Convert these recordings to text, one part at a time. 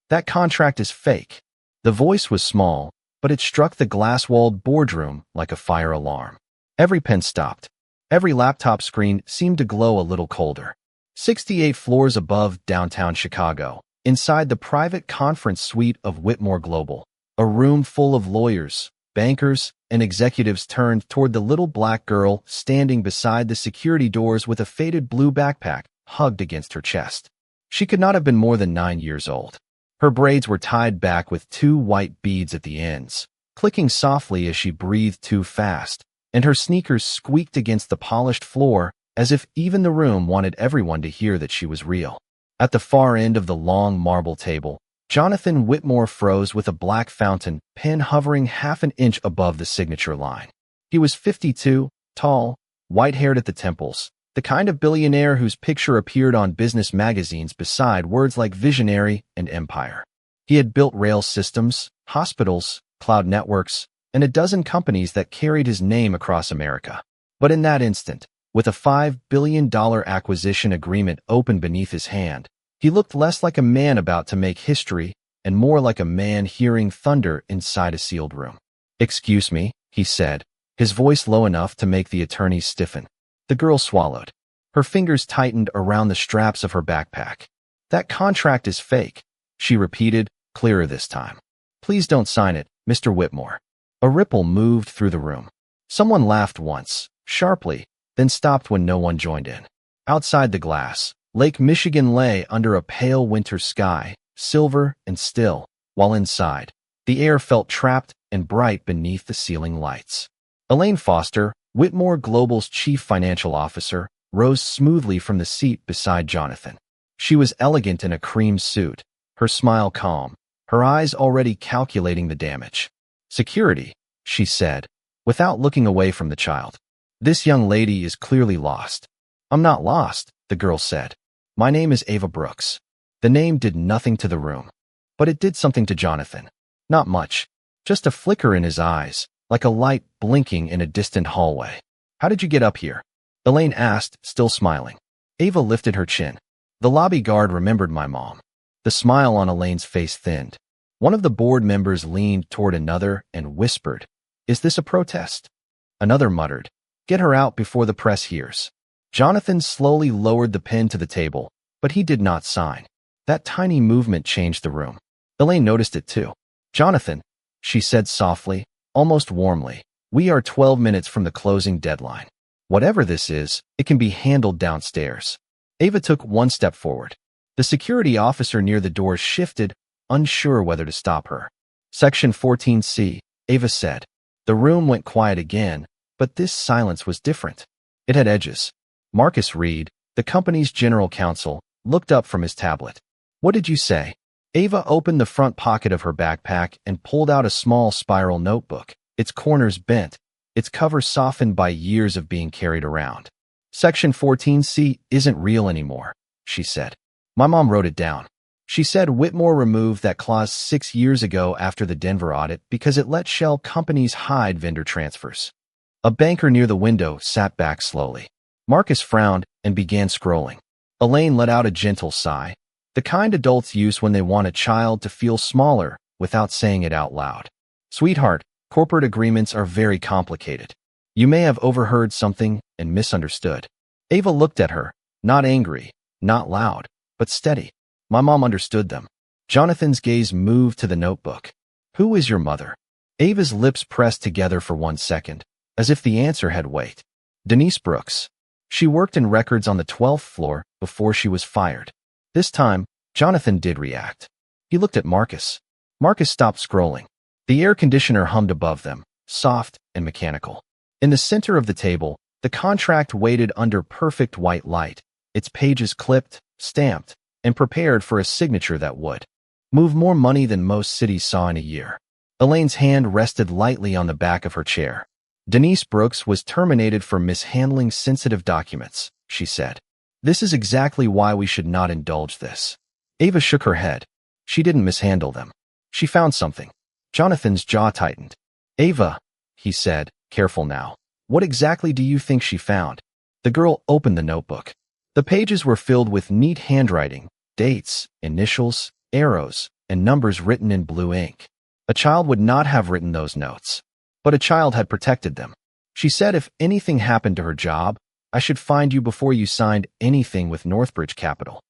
That contract is fake. The voice was small, but it struck the glass-walled boardroom like a fire alarm. Every pen stopped. Every laptop screen seemed to glow a little colder. 68 floors above downtown Chicago, inside the private conference suite of Whitmore Global, a room full of lawyers, bankers, and executives turned toward the little black girl standing beside the security doors with a faded blue backpack hugged against her chest. She could not have been more than 9 years old. Her braids were tied back with 2 white beads at the ends, clicking softly as she breathed too fast, and her sneakers squeaked against the polished floor as if even the room wanted everyone to hear that she was real. At the far end of the long marble table, Jonathan Whitmore froze with a black fountain pen hovering half an inch above the signature line. He was 52, tall, white-haired at the temples, the kind of billionaire whose picture appeared on business magazines beside words like visionary and empire. He had built rail systems, hospitals, cloud networks, and a dozen companies that carried his name across America. But in that instant, with a $5 billion acquisition agreement open beneath his hand, he looked less like a man about to make history and more like a man hearing thunder inside a sealed room. "Excuse me," he said, his voice low enough to make the attorneys stiffen. The girl swallowed. Her fingers tightened around the straps of her backpack. "That contract is fake," she repeated, clearer this time. "Please don't sign it, Mr. Whitmore." A ripple moved through the room. Someone laughed once, sharply, then stopped when no one joined in. Outside the glass, Lake Michigan lay under a pale winter sky, silver and still, while inside, the air felt trapped and bright beneath the ceiling lights. Elaine Foster, Whitmore Global's chief financial officer, rose smoothly from the seat beside Jonathan. She was elegant in a cream suit, her smile calm, her eyes already calculating the damage. "Security," she said, without looking away from the child. "This young lady is clearly lost." "I'm not lost," the girl said. "My name is Ava Brooks." The name did nothing to the room, but it did something to Jonathan. Not much, just a flicker in his eyes, like a light blinking in a distant hallway. "How did you get up here?" Elaine asked, still smiling. Ava lifted her chin. "The lobby guard remembered my mom." The smile on Elaine's face thinned. One of the board members leaned toward another and whispered, "Is this a protest?" Another muttered, "Get her out before the press hears." Jonathan slowly lowered the pen to the table, but he did not sign. That tiny movement changed the room. Elaine noticed it too. "Jonathan," she said softly, almost warmly, "we are 12 minutes from the closing deadline. Whatever this is, it can be handled downstairs." Ava took one step forward. The security officer near the door shifted, unsure whether to stop her. "Section 14C, Ava said. The room went quiet again, but this silence was different. It had edges. Marcus Reed, the company's general counsel, looked up from his tablet. "What did you say?" Ava opened the front pocket of her backpack and pulled out a small spiral notebook, its corners bent, its cover softened by years of being carried around. "Section 14C isn't real anymore," she said. "My mom wrote it down. She said Whitmore removed that clause 6 years ago after the Denver audit because it let shell companies hide vendor transfers." A banker near the window sat back slowly. Marcus frowned and began scrolling. Elaine let out a gentle sigh, the kind adults use when they want a child to feel smaller without saying it out loud. "Sweetheart, corporate agreements are very complicated. You may have overheard something and misunderstood." Ava looked at her, not angry, not loud, but steady. "My mom understood them." Jonathan's gaze moved to the notebook. "Who is your mother?" Ava's lips pressed together for 1 second, as if the answer had weight. "Denise Brooks. She worked in records on the 12th floor before she was fired." This time, Jonathan did react. He looked at Marcus. Marcus stopped scrolling. The air conditioner hummed above them, soft and mechanical. In the center of the table, the contract waited under perfect white light, its pages clipped, stamped, and prepared for a signature that would move more money than most cities saw in a year. Elaine's hand rested lightly on the back of her chair. "Denise Brooks was terminated for mishandling sensitive documents," she said. "This is exactly why we should not indulge this." Ava shook her head. "She didn't mishandle them. She found something." Jonathan's jaw tightened. "Ava," he said, careful now, "what exactly do you think she found?" The girl opened the notebook. The pages were filled with neat handwriting, dates, initials, arrows, and numbers written in blue ink. A child would not have written those notes, but a child had protected them. She said if anything happened to her job, I should find you before you signed anything with Northbridge Capital.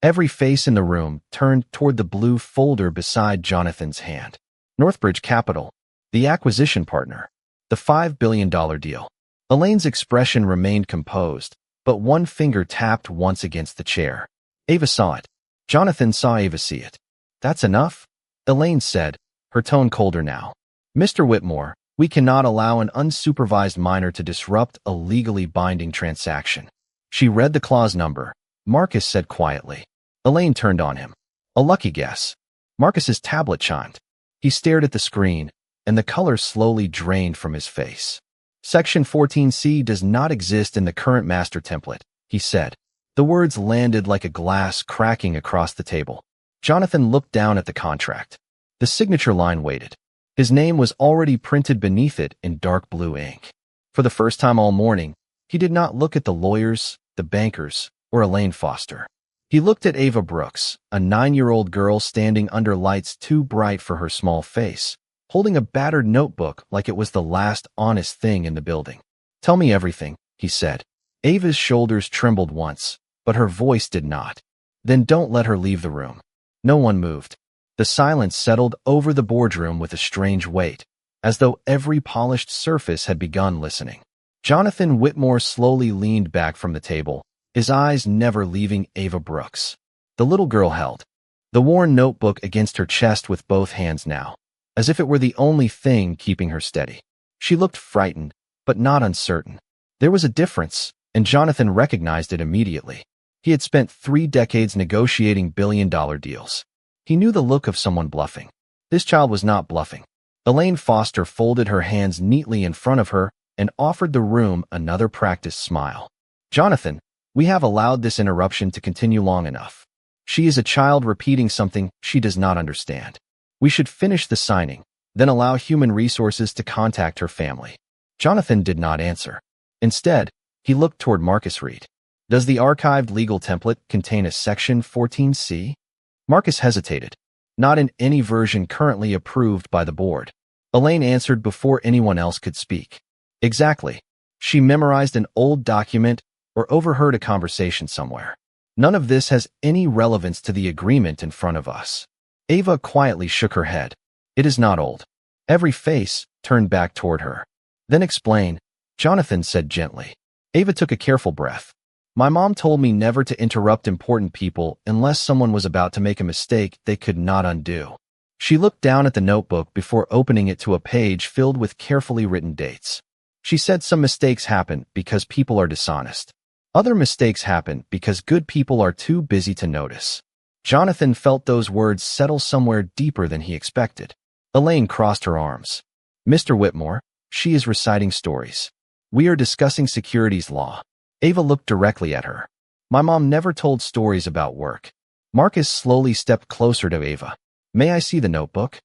Every face in the room turned toward the blue folder beside Jonathan's hand. Northbridge Capital, the acquisition partner, the $5 billion deal. Elaine's expression remained composed, but one finger tapped once against the chair. Ava saw it. Jonathan saw Ava see it. That's enough? Elaine said, her tone colder now. Mr. Whitmore, we cannot allow an unsupervised minor to disrupt a legally binding transaction. She read the clause number. Marcus said quietly. Elaine turned on him. A lucky guess. Marcus's tablet chimed. He stared at the screen, and the color slowly drained from his face. Section 14C does not exist in the current master template, he said. The words landed like a glass cracking across the table. Jonathan looked down at the contract. The signature line waited. His name was already printed beneath it in dark blue ink. For the first time all morning, he did not look at the lawyers, the bankers, or Elaine Foster. He looked at Ava Brooks, a 9-year-old girl standing under lights too bright for her small face, holding a battered notebook like it was the last honest thing in the building. Tell me everything, he said. Ava's shoulders trembled once, but her voice did not. Then don't let her leave the room. No one moved. The silence settled over the boardroom with a strange weight, as though every polished surface had begun listening. Jonathan Whitmore slowly leaned back from the table, his eyes never leaving Ava Brooks. The little girl held the worn notebook against her chest with both hands now, as if it were the only thing keeping her steady. She looked frightened, but not uncertain. There was a difference, and Jonathan recognized it immediately. He had spent 3 decades negotiating billion-dollar deals. He knew the look of someone bluffing. This child was not bluffing. Elaine Foster folded her hands neatly in front of her and offered the room another practiced smile. Jonathan, we have allowed this interruption to continue long enough. She is a child repeating something she does not understand. We should finish the signing, then allow human resources to contact her family. Jonathan did not answer. Instead, he looked toward Marcus Reed. Does the archived legal template contain a section 14C? Marcus hesitated. Not in any version currently approved by the board. Elaine answered before anyone else could speak. Exactly. She memorized an old document or overheard a conversation somewhere. None of this has any relevance to the agreement in front of us. Ava quietly shook her head. It is not old. Every face turned back toward her. Then explain, Jonathan said gently. Ava took a careful breath. My mom told me never to interrupt important people unless someone was about to make a mistake they could not undo. She looked down at the notebook before opening it to a page filled with carefully written dates. She said some mistakes happen because people are dishonest. Other mistakes happen because good people are too busy to notice. Jonathan felt those words settle somewhere deeper than he expected. Elaine crossed her arms. Mr. Whitmore, she is reciting stories. We are discussing securities law. Ava looked directly at her. My mom never told stories about work. Marcus slowly stepped closer to Ava. May I see the notebook?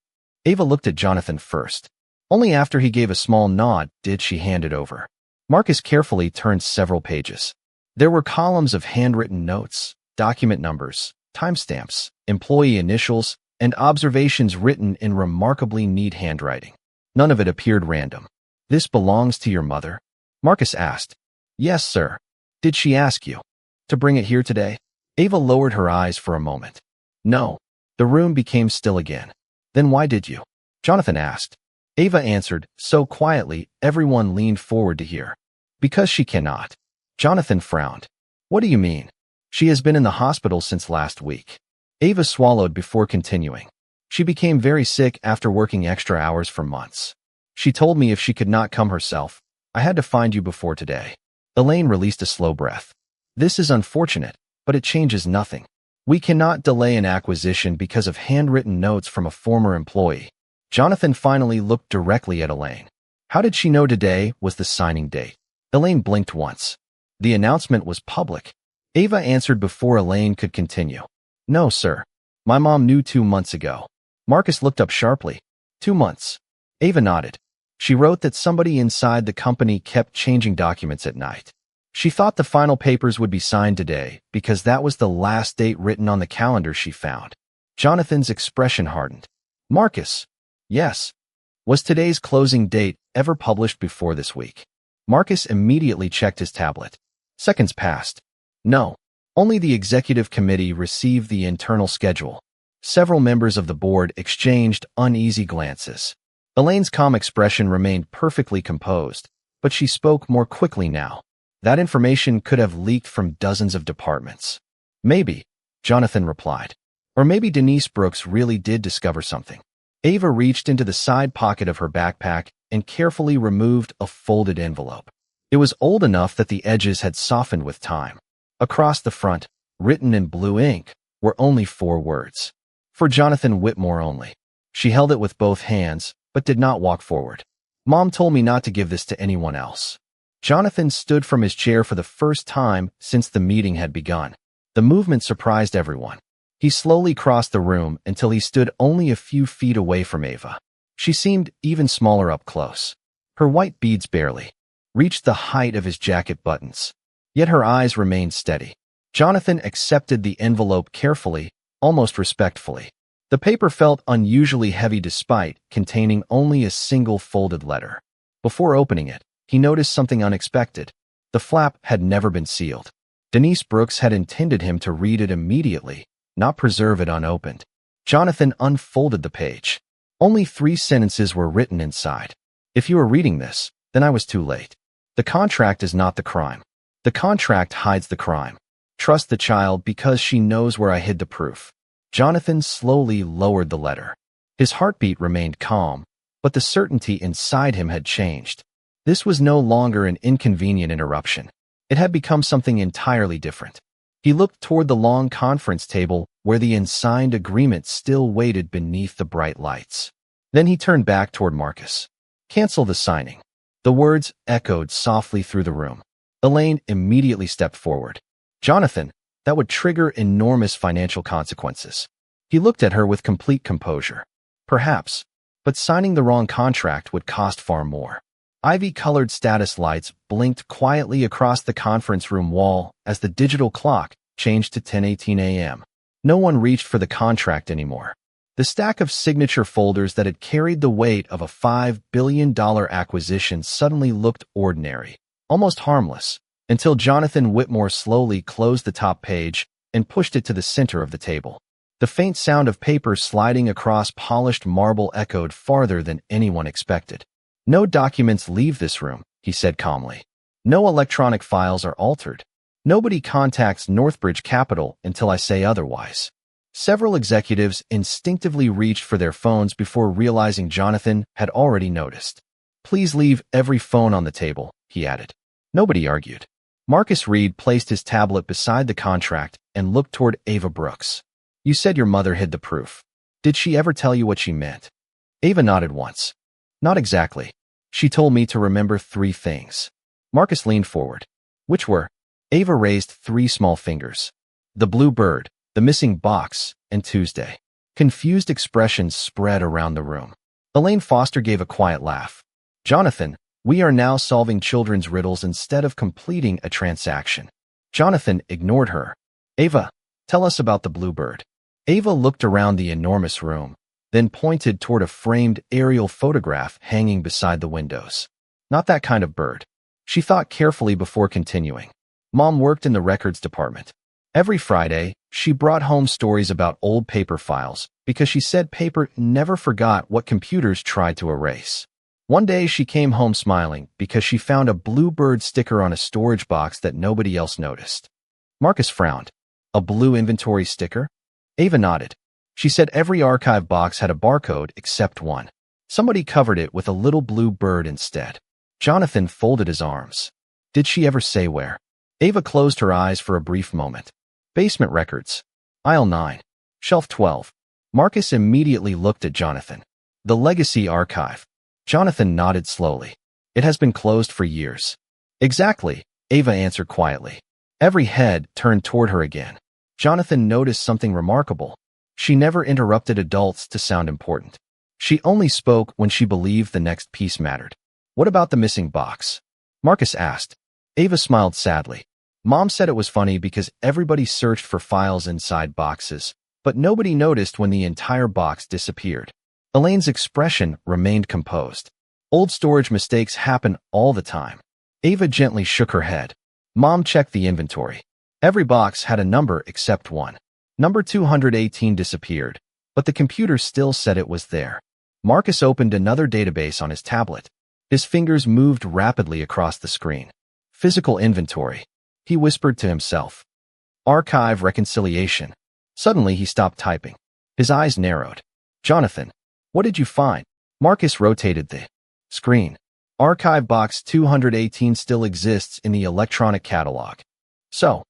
Ava looked at Jonathan first. Only after he gave a small nod did she hand it over. Marcus carefully turned several pages. There were columns of handwritten notes, document numbers, timestamps, employee initials, and observations written in remarkably neat handwriting. None of it appeared random. This belongs to your mother? Marcus asked. Yes, sir. Did she ask you to bring it here today? Ava lowered her eyes for a moment. No. The room became still again. Then why did you? Jonathan asked. Ava answered, so quietly everyone leaned forward to hear. Because she cannot. Jonathan frowned. What do you mean? She has been in the hospital since last week. Ava swallowed before continuing. She became very sick after working extra hours for months. She told me if she could not come herself, I had to find you before today. Elaine released a slow breath. This is unfortunate, but it changes nothing. We cannot delay an acquisition because of handwritten notes from a former employee. Jonathan finally looked directly at Elaine. How did she know today was the signing date? Elaine blinked once. The announcement was public. Ava answered before Elaine could continue. No, sir. My mom knew 2 months ago. Marcus looked up sharply. 2 months. Ava nodded. She wrote that somebody inside the company kept changing documents at night. She thought the final papers would be signed today because that was the last date written on the calendar she found. Jonathan's expression hardened. Marcus. Yes. Was today's closing date ever published before this week? Marcus immediately checked his tablet. Seconds passed. No. Only the executive committee received the internal schedule. Several members of the board exchanged uneasy glances. Elaine's calm expression remained perfectly composed, but she spoke more quickly now. That information could have leaked from dozens of departments. Maybe, Jonathan replied. Or maybe Denise Brooks really did discover something. Ava reached into the side pocket of her backpack and carefully removed a folded envelope. It was old enough that the edges had softened with time. Across the front, written in blue ink, were only 4 words. For Jonathan Whitmore only. She held it with both hands, but did not walk forward. Mom told me not to give this to anyone else. Jonathan stood from his chair for the first time since the meeting had begun. The movement surprised everyone. He slowly crossed the room until he stood only a few feet away from Ava. She seemed even smaller up close. Her white beads barely reached the height of his jacket buttons. Yet her eyes remained steady. Jonathan accepted the envelope carefully, almost respectfully. The paper felt unusually heavy despite containing only a single folded letter. Before opening it, he noticed something unexpected. The flap had never been sealed. Denise Brooks had intended him to read it immediately, not preserve it unopened. Jonathan unfolded the page. Only 3 sentences were written inside. If you are reading this, then I was too late. The contract is not the crime. The contract hides the crime. Trust the child because she knows where I hid the proof. Jonathan slowly lowered the letter. His heartbeat remained calm, but the certainty inside him had changed. This was no longer an inconvenient interruption. It had become something entirely different. He looked toward the long conference table where the unsigned agreement still waited beneath the bright lights. Then he turned back toward Marcus. Cancel the signing. The words echoed softly through the room. Elaine immediately stepped forward. Jonathan, that would trigger enormous financial consequences. He looked at her with complete composure. Perhaps, but signing the wrong contract would cost far more. Ivy-colored status lights blinked quietly across the conference room wall as the digital clock changed to 10:18 a.m. No one reached for the contract anymore. The stack of signature folders that had carried the weight of a $5 billion acquisition suddenly looked ordinary, almost harmless, until Jonathan Whitmore slowly closed the top page and pushed it to the center of the table. The faint sound of paper sliding across polished marble echoed farther than anyone expected. No documents leave this room, he said calmly. No electronic files are altered. Nobody contacts Northbridge Capital until I say otherwise. Several executives instinctively reached for their phones before realizing Jonathan had already noticed. Please leave every phone on the table, he added. Nobody argued. Marcus Reed placed his tablet beside the contract and looked toward Ava Brooks. You said your mother hid the proof. Did she ever tell you what she meant? Ava nodded once. Not exactly. She told me to remember 3 things. Marcus leaned forward. Which were? Ava raised 3 small fingers. The blue bird, the missing box, and Tuesday. Confused expressions spread around the room. Elaine Foster gave a quiet laugh. Jonathan, we are now solving children's riddles instead of completing a transaction. Jonathan ignored her. Ava, tell us about the blue bird. Ava looked around the enormous room, then pointed toward a framed aerial photograph hanging beside the windows. Not that kind of bird. She thought carefully before continuing. Mom worked in the records department. Every Friday, she brought home stories about old paper files because she said paper never forgot what computers tried to erase. One day she came home smiling because she found a bluebird sticker on a storage box that nobody else noticed. Marcus frowned. A blue inventory sticker? Ava nodded. She said every archive box had a barcode except one. Somebody covered it with a little blue bird instead. Jonathan folded his arms. Did she ever say where? Ava closed her eyes for a brief moment. Basement records. Aisle 9. Shelf 12. Marcus immediately looked at Jonathan. The Legacy Archive. Jonathan nodded slowly. It has been closed for years. Exactly, Ava answered quietly. Every head turned toward her again. Jonathan noticed something remarkable. She never interrupted adults to sound important. She only spoke when she believed the next piece mattered. What about the missing box? Marcus asked. Ava smiled sadly. Mom said it was funny because everybody searched for files inside boxes, but nobody noticed when the entire box disappeared. Elaine's expression remained composed. Old storage mistakes happen all the time. Ava gently shook her head. Mom checked the inventory. Every box had a number except one. Number 218 disappeared, but the computer still said it was there. Marcus opened another database on his tablet. His fingers moved rapidly across the screen. Physical inventory. He whispered to himself. Archive reconciliation. Suddenly he stopped typing. His eyes narrowed. Jonathan, what did you find? Marcus rotated the screen. Archive box 218 still exists in the electronic catalog. So,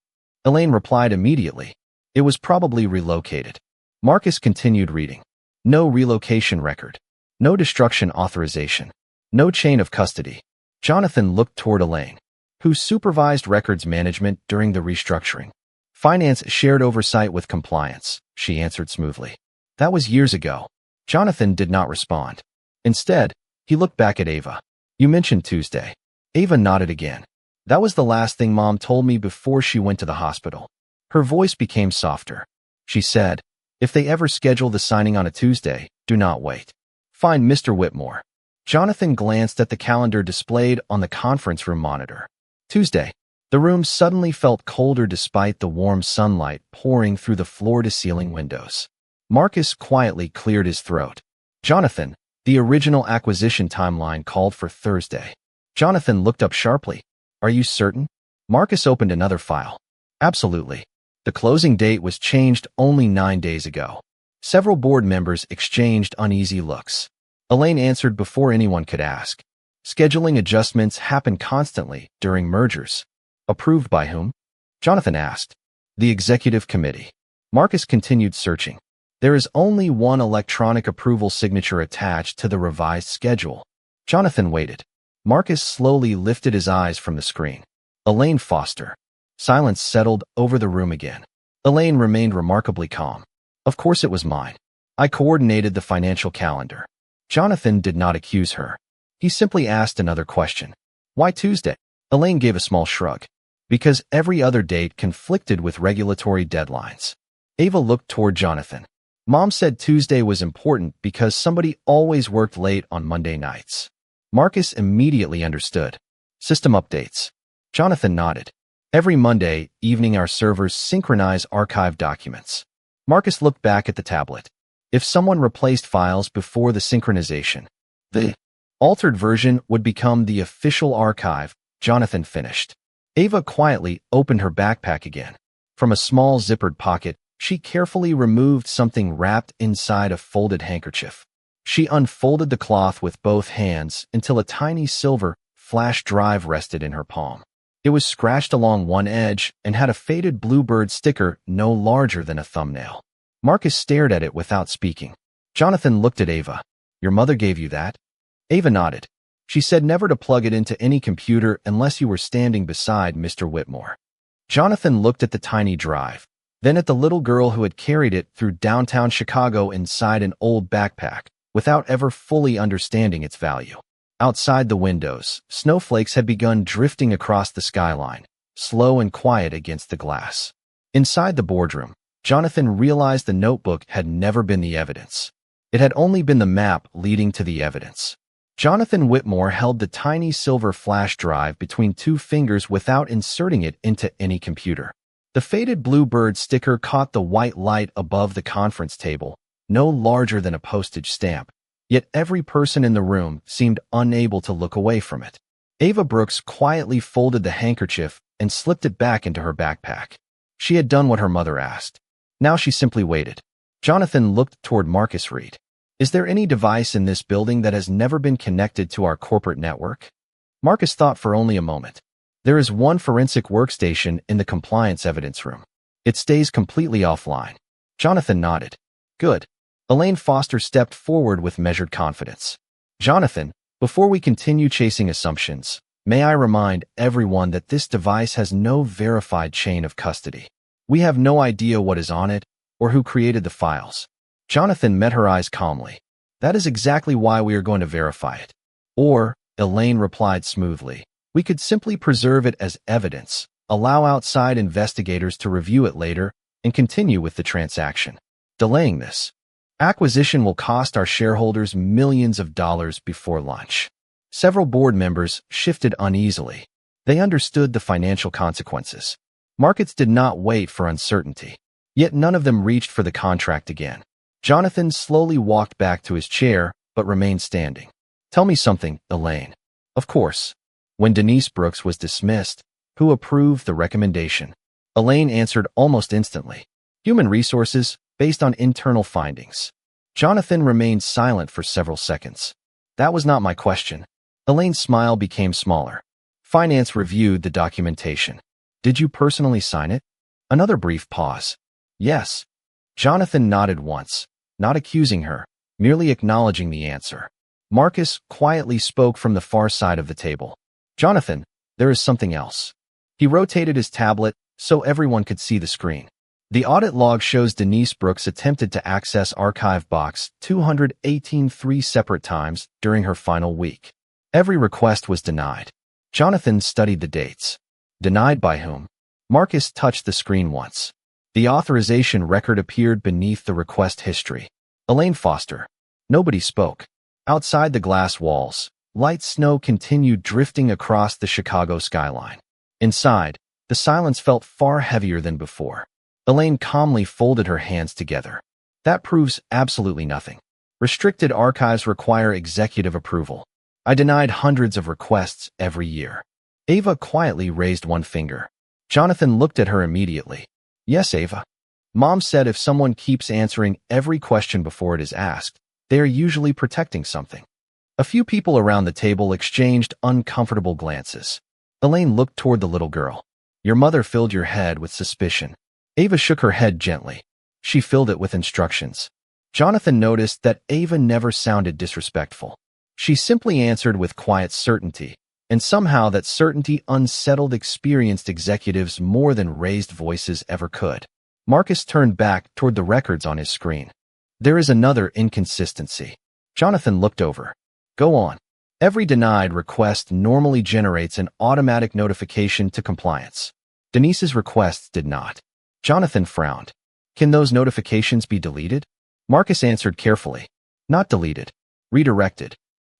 Elaine replied immediately. It was probably relocated. Marcus continued reading. No relocation record. No destruction authorization. No chain of custody. Jonathan looked toward Elaine, who supervised records management during the restructuring. Finance shared oversight with compliance, she answered smoothly. That was years ago. Jonathan did not respond. Instead, he looked back at Ava. You mentioned Tuesday. Ava nodded again. That was the last thing Mom told me before she went to the hospital. Her voice became softer. She said, if they ever schedule the signing on a Tuesday, do not wait. Find Mr. Whitmore. Jonathan glanced at the calendar displayed on the conference room monitor. Tuesday. The room suddenly felt colder despite the warm sunlight pouring through the floor-to-ceiling windows. Marcus quietly cleared his throat. Jonathan, the original acquisition timeline called for Thursday. Jonathan looked up sharply. Are you certain? Marcus opened another file. Absolutely. The closing date was changed only 9 days ago. Several board members exchanged uneasy looks. Elaine answered before anyone could ask. Scheduling adjustments happen constantly during mergers. Approved by whom? Jonathan asked. The executive committee. Marcus continued searching. There is only one electronic approval signature attached to the revised schedule. Jonathan waited. Marcus slowly lifted his eyes from the screen. Elaine Foster. Silence settled over the room again. Elaine remained remarkably calm. Of course it was mine. I coordinated the financial calendar. Jonathan did not accuse her. He simply asked another question. Why Tuesday? Elaine gave a small shrug. Because every other date conflicted with regulatory deadlines. Ava looked toward Jonathan. Mom said Tuesday was important because somebody always worked late on Monday nights. Marcus immediately understood. System updates. Jonathan nodded. Every Monday evening our servers synchronize archive documents. Marcus looked back at the tablet. If someone replaced files before the synchronization, the altered version would become the official archive, Jonathan finished. Ava quietly opened her backpack again. From a small zippered pocket, she carefully removed something wrapped inside a folded handkerchief. She unfolded the cloth with both hands until a tiny silver flash drive rested in her palm. It was scratched along one edge and had a faded bluebird sticker no larger than a thumbnail. Marcus stared at it without speaking. Jonathan looked at Ava. Your mother gave you that? Ava nodded. She said never to plug it into any computer unless you were standing beside Mr. Whitmore. Jonathan looked at the tiny drive, then at the little girl who had carried it through downtown Chicago inside an old backpack, without ever fully understanding its value. Outside the windows, snowflakes had begun drifting across the skyline, slow and quiet against the glass. Inside the boardroom, Jonathan realized the notebook had never been the evidence. It had only been the map leading to the evidence. Jonathan Whitmore held the tiny silver flash drive between two fingers without inserting it into any computer. The faded bluebird sticker caught the white light above the conference table, no larger than a postage stamp. Yet every person in the room seemed unable to look away from it. Ava Brooks quietly folded the handkerchief and slipped it back into her backpack. She had done what her mother asked. Now she simply waited. Jonathan looked toward Marcus Reed. Is there any device in this building that has never been connected to our corporate network? Marcus thought for only a moment. There is one forensic workstation in the compliance evidence room. It stays completely offline. Jonathan nodded. Good. Elaine Foster stepped forward with measured confidence. Jonathan, before we continue chasing assumptions, may I remind everyone that this device has no verified chain of custody. We have no idea what is on it or who created the files. Jonathan met her eyes calmly. That is exactly why we are going to verify it. Or, Elaine replied smoothly, we could simply preserve it as evidence, allow outside investigators to review it later, and continue with the transaction. Delaying this acquisition will cost our shareholders millions of dollars before lunch. Several board members shifted uneasily. They understood the financial consequences. Markets did not wait for uncertainty. Yet none of them reached for the contract again. Jonathan slowly walked back to his chair, but remained standing. Tell me something, Elaine. Of course. When Denise Brooks was dismissed, who approved the recommendation? Elaine answered almost instantly. Human resources, based on internal findings. Jonathan remained silent for several seconds. That was not my question. Elaine's smile became smaller. Finance reviewed the documentation. Did you personally sign it? Another brief pause. Yes. Jonathan nodded once, not accusing her, merely acknowledging the answer. Marcus quietly spoke from the far side of the table. Jonathan, there is something else. He rotated his tablet so everyone could see the screen. The audit log shows Denise Brooks attempted to access Archive Box 218 three separate times during her final week. Every request was denied. Jonathan studied the dates. Denied by whom? Marcus touched the screen once. The authorization record appeared beneath the request history. Elaine Foster. Nobody spoke. Outside the glass walls, light snow continued drifting across the Chicago skyline. Inside, the silence felt far heavier than before. Elaine calmly folded her hands together. That proves absolutely nothing. Restricted archives require executive approval. I denied hundreds of requests every year. Ava quietly raised one finger. Jonathan looked at her immediately. Yes, Ava. Mom said if someone keeps answering every question before it is asked, they are usually protecting something. A few people around the table exchanged uncomfortable glances. Elaine looked toward the little girl. Your mother filled your head with suspicion. Ava shook her head gently. She filled it with instructions. Jonathan noticed that Ava never sounded disrespectful. She simply answered with quiet certainty, and somehow that certainty unsettled experienced executives more than raised voices ever could. Marcus turned back toward the records on his screen. There is another inconsistency. Jonathan looked over. Go on. Every denied request normally generates an automatic notification to compliance. Denise's requests did not. Jonathan frowned. Can those notifications be deleted? Marcus answered carefully. Not deleted. Redirected.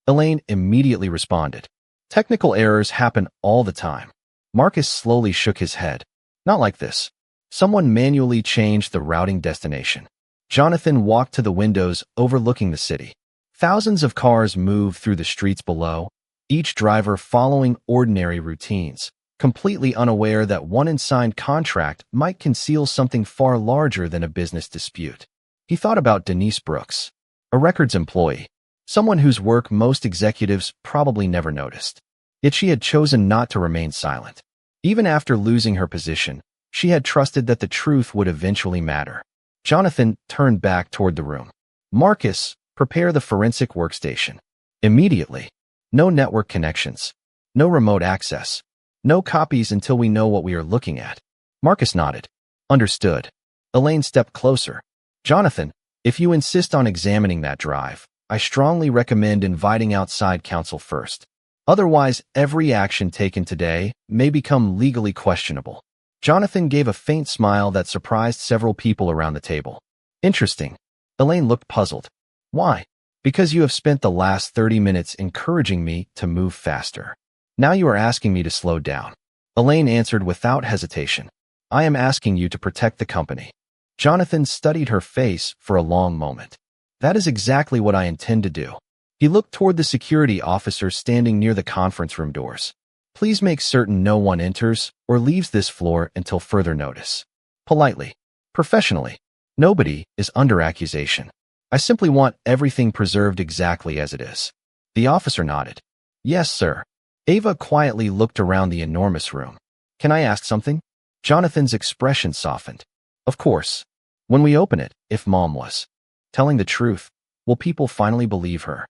Elaine immediately responded. Technical errors happen all the time. Marcus slowly shook his head. Not like this. Someone manually changed the routing destination. Jonathan walked to the windows overlooking the city. Thousands of cars moved through the streets below, each driver following ordinary routines, completely unaware that one unsigned contract might conceal something far larger than a business dispute. He thought about Denise Brooks, a records employee, someone whose work most executives probably never noticed. Yet she had chosen not to remain silent. Even after losing her position, she had trusted that the truth would eventually matter. Jonathan turned back toward the room. Marcus, prepare the forensic workstation. Immediately. No network connections. No remote access. No copies until we know what we are looking at. Marcus nodded. Understood. Elaine stepped closer. Jonathan, if you insist on examining that drive, I strongly recommend inviting outside counsel first. Otherwise, every action taken today may become legally questionable. Jonathan gave a faint smile that surprised several people around the table. Interesting. Elaine looked puzzled. Why? Because you have spent the last 30 minutes encouraging me to move faster. Now you are asking me to slow down. Elaine answered without hesitation. I am asking you to protect the company. Jonathan studied her face for a long moment. That is exactly what I intend to do. He looked toward the security officer standing near the conference room doors. Please make certain no one enters or leaves this floor until further notice. Politely. Professionally. Nobody is under accusation. I simply want everything preserved exactly as it is. The officer nodded. Yes, sir. Ava quietly looked around the enormous room. Can I ask something? Jonathan's expression softened. Of course. When we open it, if Mom was telling the truth, will people finally believe her?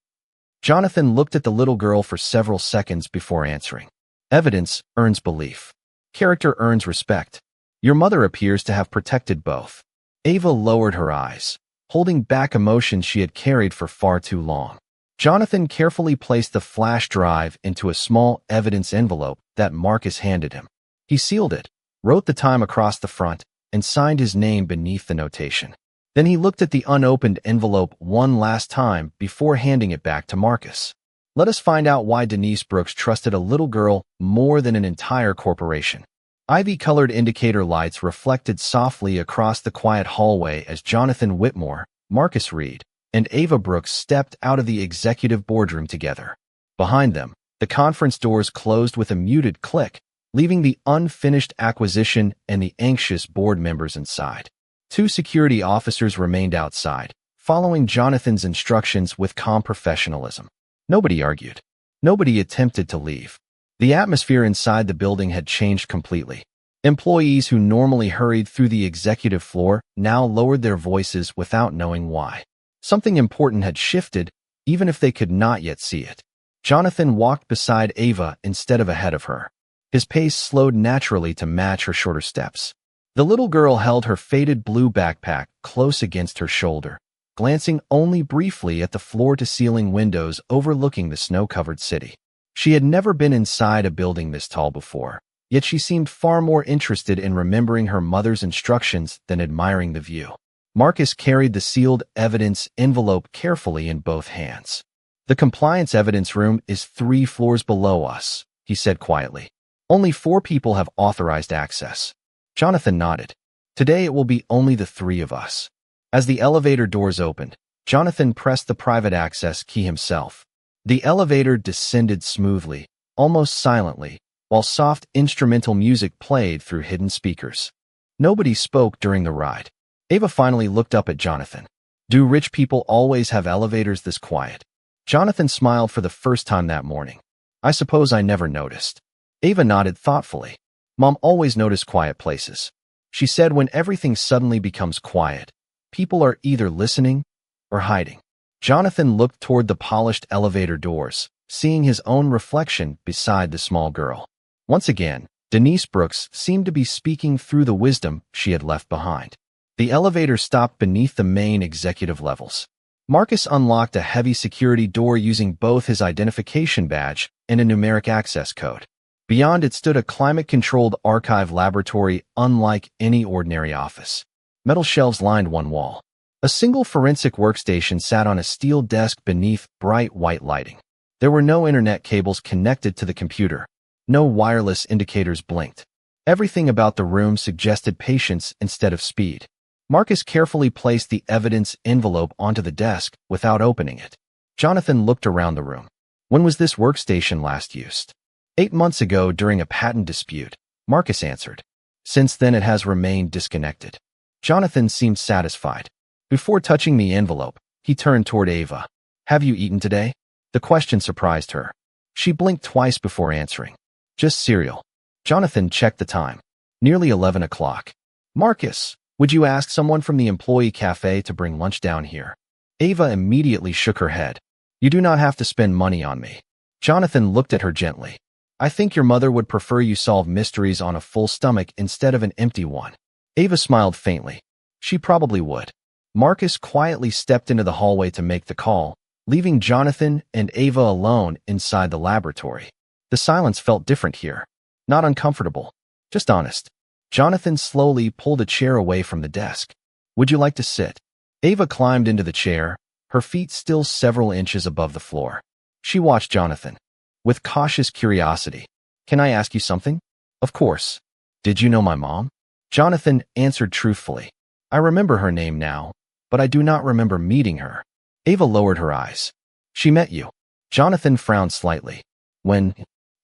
Jonathan looked at the little girl for several seconds before answering. Evidence earns belief. Character earns respect. Your mother appears to have protected both. Ava lowered her eyes, holding back emotions she had carried for far too long. Jonathan carefully placed the flash drive into a small evidence envelope that Marcus handed him. He sealed it, wrote the time across the front, and signed his name beneath the notation. Then he looked at the unopened envelope one last time before handing it back to Marcus. Let us find out why Denise Brooks trusted a little girl more than an entire corporation. Ivy-colored indicator lights reflected softly across the quiet hallway as Jonathan Whitmore, Marcus Reed, and Ava Brooks stepped out of the executive boardroom together. Behind them, the conference doors closed with a muted click, leaving the unfinished acquisition and the anxious board members inside. 2 security officers remained outside, following Jonathan's instructions with calm professionalism. Nobody argued. Nobody attempted to leave. The atmosphere inside the building had changed completely. Employees who normally hurried through the executive floor now lowered their voices without knowing why. Something important had shifted, even if they could not yet see it. Jonathan walked beside Ava instead of ahead of her. His pace slowed naturally to match her shorter steps. The little girl held her faded blue backpack close against her shoulder, glancing only briefly at the floor-to-ceiling windows overlooking the snow-covered city. She had never been inside a building this tall before, yet she seemed far more interested in remembering her mother's instructions than admiring the view. Marcus carried the sealed evidence envelope carefully in both hands. "The compliance evidence room is 3 floors below us," he said quietly. "Only 4 people have authorized access." Jonathan nodded. "Today it will be only the 3 of us." As the elevator doors opened, Jonathan pressed the private access key himself. The elevator descended smoothly, almost silently, while soft instrumental music played through hidden speakers. Nobody spoke during the ride. Ava finally looked up at Jonathan. "Do rich people always have elevators this quiet?" Jonathan smiled for the first time that morning. "I suppose I never noticed." Ava nodded thoughtfully. "Mom always noticed quiet places. She said when everything suddenly becomes quiet, people are either listening or hiding." Jonathan looked toward the polished elevator doors, seeing his own reflection beside the small girl. Once again, Denise Brooks seemed to be speaking through the wisdom she had left behind. The elevator stopped beneath the main executive levels. Marcus unlocked a heavy security door using both his identification badge and a numeric access code. Beyond it stood a climate-controlled archive laboratory unlike any ordinary office. Metal shelves lined one wall. A single forensic workstation sat on a steel desk beneath bright white lighting. There were no internet cables connected to the computer. No wireless indicators blinked. Everything about the room suggested patience instead of speed. Marcus carefully placed the evidence envelope onto the desk without opening it. Jonathan looked around the room. "When was this workstation last used?" 8 months ago during a patent dispute," Marcus answered. "Since then it has remained disconnected." Jonathan seemed satisfied. Before touching the envelope, he turned toward Ava. "Have you eaten today?" The question surprised her. She blinked twice before answering. "Just cereal." Jonathan checked the time. Nearly 11 o'clock. "Marcus, would you ask someone from the employee cafe to bring lunch down here?" Ava immediately shook her head. "You do not have to spend money on me." Jonathan looked at her gently. "I think your mother would prefer you solve mysteries on a full stomach instead of an empty one." Ava smiled faintly. "She probably would." Marcus quietly stepped into the hallway to make the call, leaving Jonathan and Ava alone inside the laboratory. The silence felt different here. Not uncomfortable, just honest. Jonathan slowly pulled a chair away from the desk. "Would you like to sit?" Ava climbed into the chair, her feet still several inches above the floor. She watched Jonathan with cautious curiosity. "Can I ask you something?" "Of course." "Did you know my mom?" Jonathan answered truthfully. "I remember her name now, but I do not remember meeting her." Ava lowered her eyes. "She met you." Jonathan frowned slightly. "When?"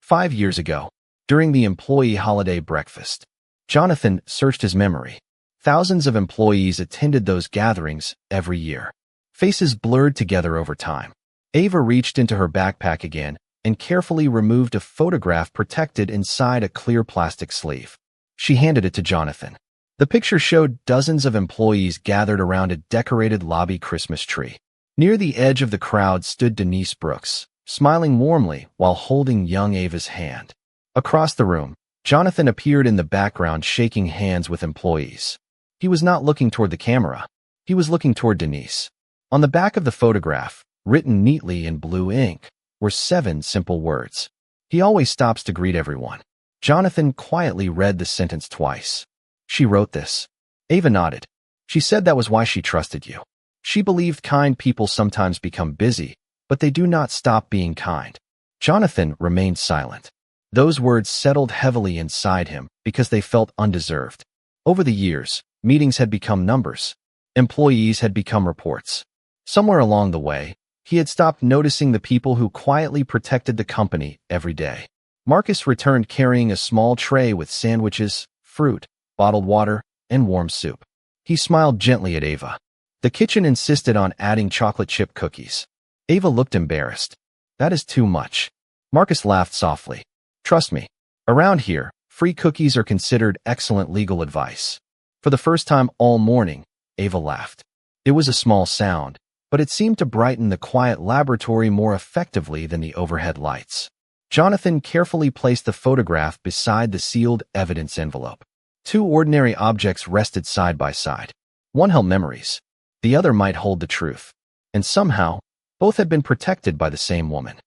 5 years ago, during the employee holiday breakfast." Jonathan searched his memory. Thousands of employees attended those gatherings every year. Faces blurred together over time. Ava reached into her backpack again and carefully removed a photograph protected inside a clear plastic sleeve. She handed it to Jonathan. The picture showed dozens of employees gathered around a decorated lobby Christmas tree. Near the edge of the crowd stood Denise Brooks, smiling warmly while holding young Ava's hand. Across the room, Jonathan appeared in the background shaking hands with employees. He was not looking toward the camera. He was looking toward Denise. On the back of the photograph, written neatly in blue ink, were 7 simple words. "He always stops to greet everyone." Jonathan quietly read the sentence twice. "She wrote this." Ava nodded. She said that was why she trusted you. She believed kind people sometimes become busy, but they do not stop being kind. Jonathan remained silent. Those words settled heavily inside him because they felt undeserved. Over the years, meetings had become numbers. Employees had become reports. Somewhere along the way, he had stopped noticing the people who quietly protected the company every day. Marcus returned carrying a small tray with sandwiches, fruit, bottled water, and warm soup. He smiled gently at Ava. The kitchen insisted on adding chocolate chip cookies. Ava looked embarrassed. That is too much. Marcus laughed softly. Trust me. Around here, free cookies are considered excellent legal advice. For the first time all morning, Ava laughed. It was a small sound, but it seemed to brighten the quiet laboratory more effectively than the overhead lights. Jonathan carefully placed the photograph beside the sealed evidence envelope. Two ordinary objects rested side by side. One held memories. The other might hold the truth. And somehow, both had been protected by the same woman.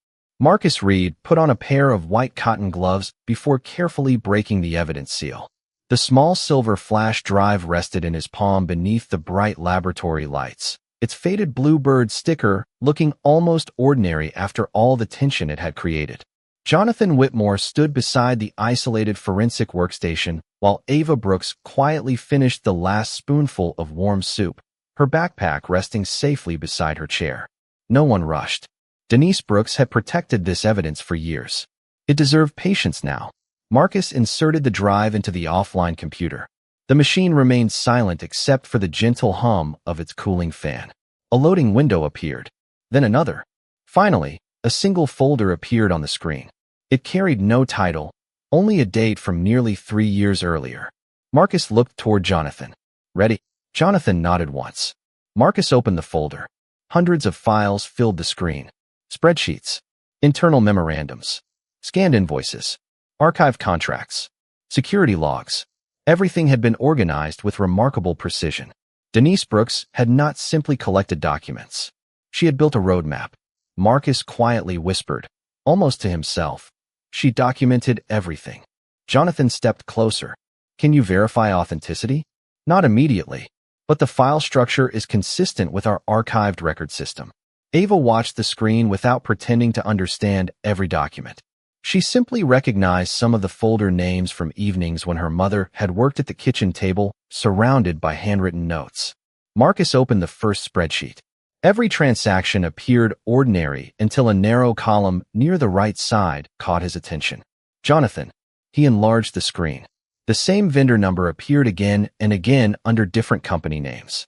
Marcus Reed put on a pair of white cotton gloves before carefully breaking the evidence seal. The small silver flash drive rested in his palm beneath the bright laboratory lights, its faded bluebird sticker looking almost ordinary after all the tension it had created. Jonathan Whitmore stood beside the isolated forensic workstation while Ava Brooks quietly finished the last spoonful of warm soup, her backpack resting safely beside her chair. No one rushed. Denise Brooks had protected this evidence for years. It deserved patience now. Marcus inserted the drive into the offline computer. The machine remained silent except for the gentle hum of its cooling fan. A loading window appeared. Then another. Finally, a single folder appeared on the screen. It carried no title, only a date from nearly 3 years earlier. Marcus looked toward Jonathan. Ready? Jonathan nodded once. Marcus opened the folder. Hundreds of files filled the screen. Spreadsheets, internal memorandums, scanned invoices, archived contracts, security logs. Everything had been organized with remarkable precision. Denise Brooks had not simply collected documents. She had built a roadmap. Marcus quietly whispered, almost to himself. She documented everything. Jonathan stepped closer. Can you verify authenticity? Not immediately, but the file structure is consistent with our archived record system. Ava watched the screen without pretending to understand every document. She simply recognized some of the folder names from evenings when her mother had worked at the kitchen table, surrounded by handwritten notes. Marcus opened the first spreadsheet. Every transaction appeared ordinary until a narrow column near the right side caught his attention. Jonathan. He enlarged the screen. The same vendor number appeared again and again under different company names.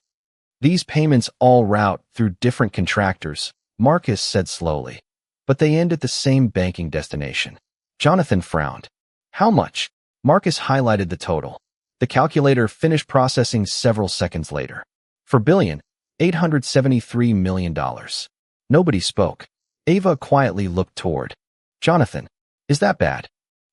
These payments all route through different contractors, Marcus said slowly, but they end at the same banking destination. Jonathan frowned. How much? Marcus highlighted the total. The calculator finished processing several seconds later. For $1,873 million. Nobody spoke. Ava quietly looked toward Jonathan. Is that bad?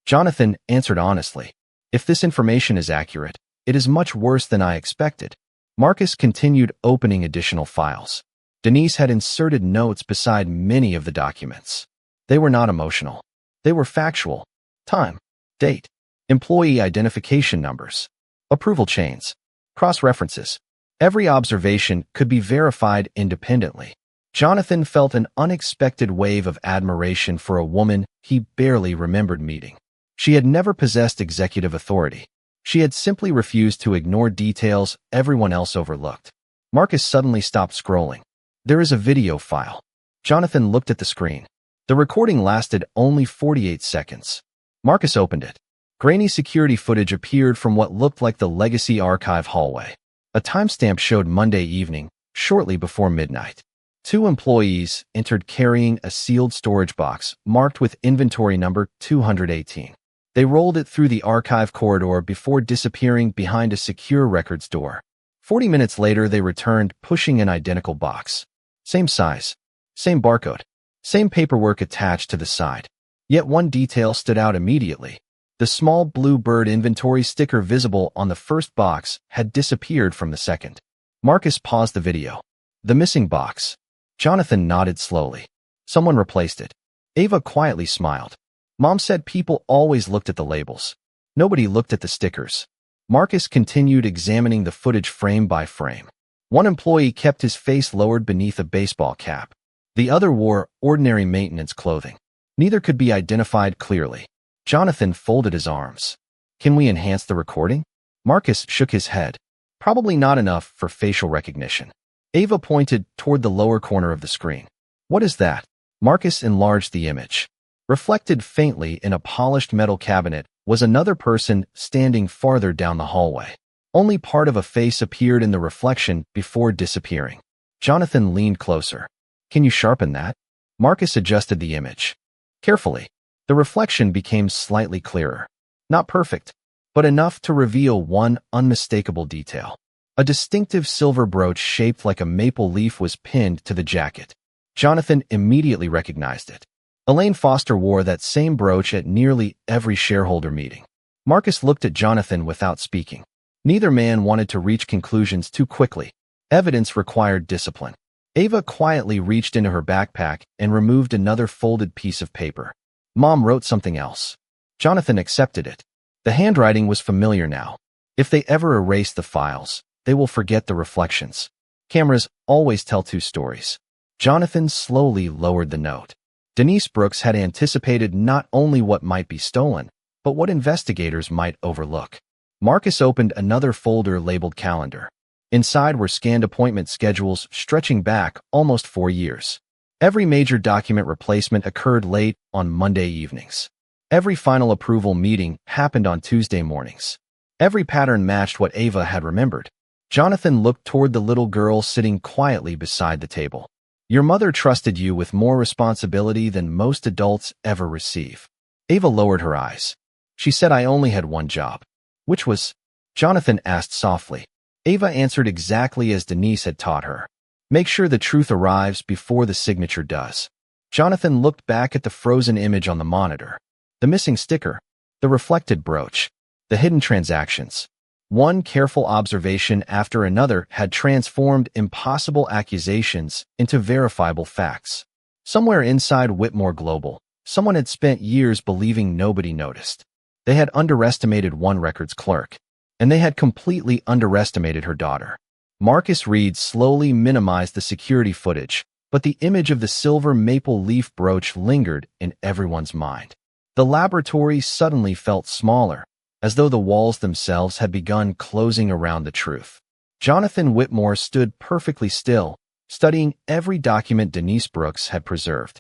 Jonathan answered honestly. If this information is accurate, it is much worse than I expected. Marcus continued opening additional files. Denise had inserted notes beside many of the documents. They were not emotional. They were factual. Time, date, employee identification numbers, approval chains, cross-references. Every observation could be verified independently. Jonathan felt an unexpected wave of admiration for a woman he barely remembered meeting. She had never possessed executive authority. She had simply refused to ignore details everyone else overlooked. Marcus suddenly stopped scrolling. There is a video file. Jonathan looked at the screen. The recording lasted only 48 seconds. Marcus opened it. Grainy security footage appeared from what looked like the legacy archive hallway. A timestamp showed Monday evening, shortly before midnight. 2 employees entered carrying a sealed storage box marked with inventory number 218. They rolled it through the archive corridor before disappearing behind a secure records door. 40 minutes later, they returned, pushing an identical box. Same size, same barcode, same paperwork attached to the side. Yet one detail stood out immediately. The small blue bird inventory sticker visible on the first box had disappeared from the second. Marcus paused the video. The missing box. Jonathan nodded slowly. Someone replaced it. Ava quietly smiled. Mom said people always looked at the labels. Nobody looked at the stickers. Marcus continued examining the footage frame by frame. One employee kept his face lowered beneath a baseball cap. The other wore ordinary maintenance clothing. Neither could be identified clearly. Jonathan folded his arms. Can we enhance the recording? Marcus shook his head. Probably not enough for facial recognition. Ava pointed toward the lower corner of the screen. What is that? Marcus enlarged the image. Reflected faintly in a polished metal cabinet was another person standing farther down the hallway. Only part of a face appeared in the reflection before disappearing. Jonathan leaned closer. Can you sharpen that? Marcus adjusted the image. Carefully. The reflection became slightly clearer. Not perfect, but enough to reveal one unmistakable detail. A distinctive silver brooch shaped like a maple leaf was pinned to the jacket. Jonathan immediately recognized it. Elaine Foster wore that same brooch at nearly every shareholder meeting. Marcus looked at Jonathan without speaking. Neither man wanted to reach conclusions too quickly. Evidence required discipline. Ava quietly reached into her backpack and removed another folded piece of paper. Mom wrote something else. Jonathan accepted it. The handwriting was familiar now. If they ever erase the files, they will forget the reflections. Cameras always tell two stories. Jonathan slowly lowered the note. Denise Brooks had anticipated not only what might be stolen, but what investigators might overlook. Marcus opened another folder labeled Calendar. Inside were scanned appointment schedules stretching back almost 4 years. Every major document replacement occurred late on Monday evenings. Every final approval meeting happened on Tuesday mornings. Every pattern matched what Ava had remembered. Jonathan looked toward the little girl sitting quietly beside the table. Your mother trusted you with more responsibility than most adults ever receive. Ava lowered her eyes. She said I only had one job. Which was? Jonathan asked softly. Ava answered exactly as Denise had taught her. Make sure the truth arrives before the signature does. Jonathan looked back at the frozen image on the monitor. The missing sticker, the reflected brooch, the hidden transactions. One careful observation after another had transformed impossible accusations into verifiable facts. Somewhere inside Whitmore Global, someone had spent years believing nobody noticed. They had underestimated one records clerk, and they had completely underestimated her daughter. Marcus Reed slowly minimized the security footage, but the image of the silver maple leaf brooch lingered in everyone's mind. The laboratory suddenly felt smaller, as though the walls themselves had begun closing around the truth. Jonathan Whitmore stood perfectly still, studying every document Denise Brooks had preserved.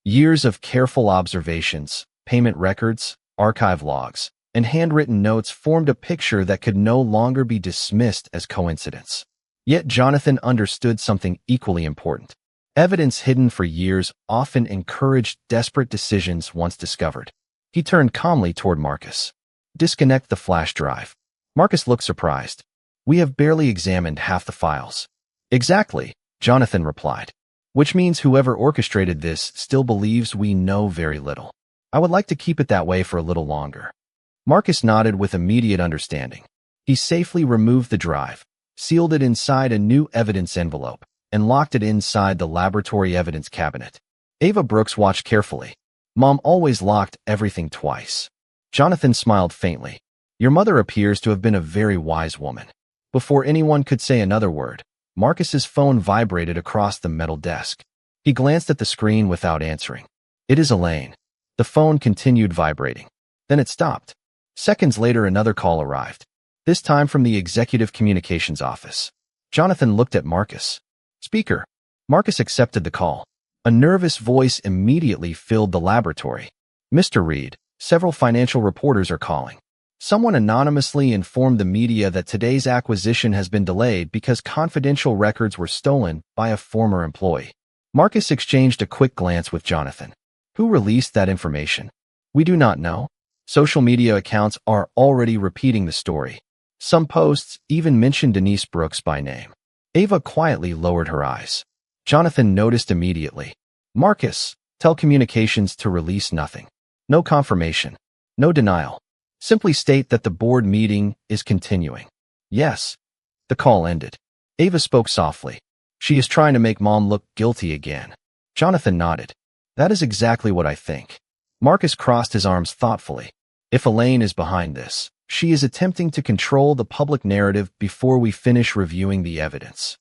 Years of careful observations, payment records, archive logs, and handwritten notes formed a picture that could no longer be dismissed as coincidence. Yet Jonathan understood something equally important. Evidence hidden for years often encouraged desperate decisions once discovered. He turned calmly toward Marcus. Disconnect the flash drive. Marcus looked surprised. We have barely examined half the files. Exactly, Jonathan replied. Which means whoever orchestrated this still believes we know very little. I would like to keep it that way for a little longer. Marcus nodded with immediate understanding. He safely removed the drive, sealed it inside a new evidence envelope, and locked it inside the laboratory evidence cabinet. Ava Brooks watched carefully. Mom always locked everything twice. Jonathan smiled faintly. Your mother appears to have been a very wise woman. Before anyone could say another word, Marcus's phone vibrated across the metal desk. He glanced at the screen without answering. It is Elaine. The phone continued vibrating. Then it stopped. Seconds later, another call arrived. This time from the executive communications office. Jonathan looked at Marcus. Speaker. Marcus accepted the call. A nervous voice immediately filled the laboratory. Mr. Reed, several financial reporters are calling. Someone anonymously informed the media that today's acquisition has been delayed because confidential records were stolen by a former employee. Marcus exchanged a quick glance with Jonathan. Who released that information? We do not know. Social media accounts are already repeating the story. Some posts even mentioned Denise Brooks by name. Ava quietly lowered her eyes. Jonathan noticed immediately. Marcus, tell communications to release nothing. No confirmation. No denial. Simply state that the board meeting is continuing. Yes. The call ended. Ava spoke softly. She is trying to make Mom look guilty again. Jonathan nodded. That is exactly what I think. Marcus crossed his arms thoughtfully. If Elaine is behind this, She is attempting to control the public narrative before we finish reviewing the evidence.